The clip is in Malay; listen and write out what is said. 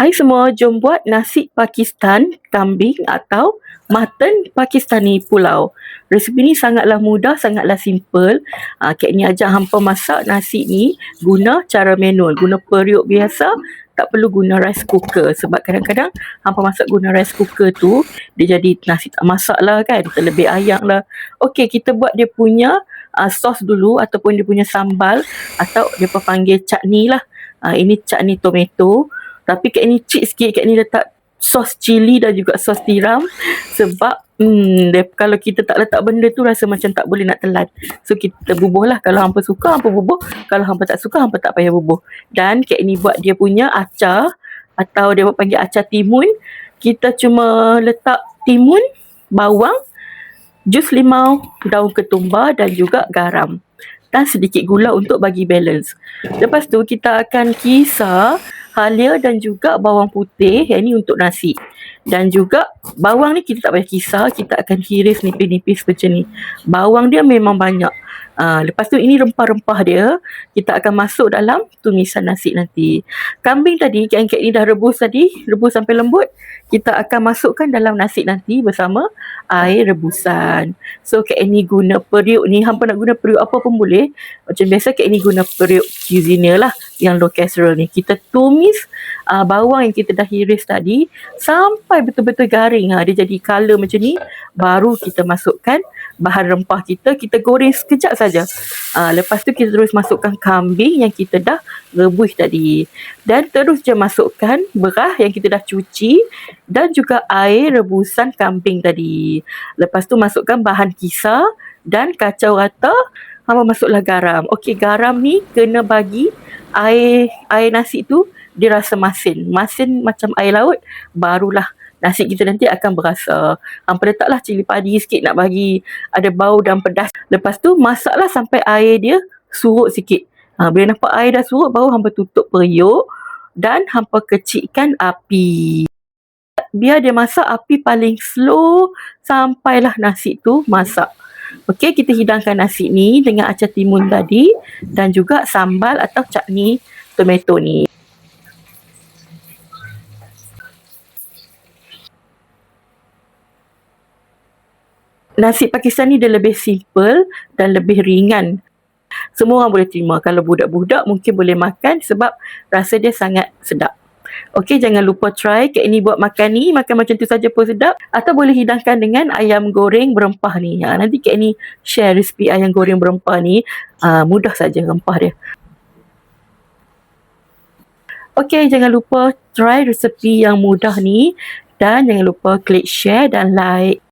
Hai semua, jom buat nasi Pakistan kambing atau mutton Pakistani pulau. Resipi ni sangatlah mudah, sangatlah simple. Kak ni ajar hampa masak nasi ni guna cara manual, guna periuk biasa, tak perlu guna rice cooker. Sebab kadang-kadang hampa masak guna rice cooker tu, dia jadi nasi tak masak lah kan, terlebih ayak lah. Okey, kita buat dia punya sos dulu ataupun dia punya sambal atau dia panggil chutney lah. Ini chutney tomato. Tapi Kak ni cheat sikit, Kak ni letak sos cili dan juga sos tiram. Sebab kalau kita tak letak benda tu rasa macam tak boleh nak telan. So kita bubuh lah. Kalau hampa suka, hampa bubuh. Kalau hampa tak suka, hampa tak payah bubuh. Dan Kak ni buat dia punya acar, atau dia panggil acar timun. Kita cuma letak timun, bawang, jus limau, daun ketumbar dan juga garam. Dan sedikit gula untuk bagi balance. Lepas tu kita akan kisar halia dan juga bawang putih, yang ni untuk nasi. Dan juga bawang ni kita tak payah kisar, kita akan hiris nipis-nipis macam ni. Bawang dia memang banyak. Lepas tu ini rempah-rempah dia, kita akan masuk dalam tumisan nasi nanti. Kambing tadi, Kak ni dah rebus tadi, rebus sampai lembut. Kita akan masukkan dalam nasi nanti bersama air rebusan. So Kak ni guna periuk ni, hampa nak guna periuk apa pun boleh. Macam biasa Kak ni guna periuk cuisiner lah, yang low casserole ni. Kita tumis bawang yang kita dah hiris tadi sampai betul-betul garing. Dia jadi color macam ni. Baru kita masukkan bahan rempah kita, kita goreng sekejap saja. Lepas tu kita terus masukkan kambing yang kita dah rebus tadi. Dan terus je masukkan beras yang kita dah cuci dan juga air rebusan kambing tadi. Lepas tu masukkan bahan kisar dan kacau rata. Hampa masuklah garam. Okey, garam ni kena bagi air nasi tu dia rasa masin. Masin macam air laut, barulah nasi kita nanti akan berasa. Hampa letaklah cili padi sikit nak bagi ada bau dan pedas. Lepas tu masaklah sampai air dia surut sikit. Bila nampak air dah surut, baru hampa tutup periuk dan hampa kecilkan api. Biar dia masak api paling slow sampailah nasi tu masak. Okey, kita hidangkan nasi ni dengan acar timun tadi dan juga sambal atau chutney tomato ni. Nasi Pakistan ni dia lebih simple dan lebih ringan. Semua orang boleh terima. Kalau budak-budak mungkin boleh makan sebab rasa dia sangat sedap. Okey, jangan lupa try Kak ni buat makan ni. Makan macam tu saja pun sedap. Atau boleh hidangkan dengan ayam goreng berempah ni. Nanti Kak ni share resipi ayam goreng berempah ni. Mudah saja rempah dia. Okey, jangan lupa try resipi yang mudah ni. Dan jangan lupa klik share dan like.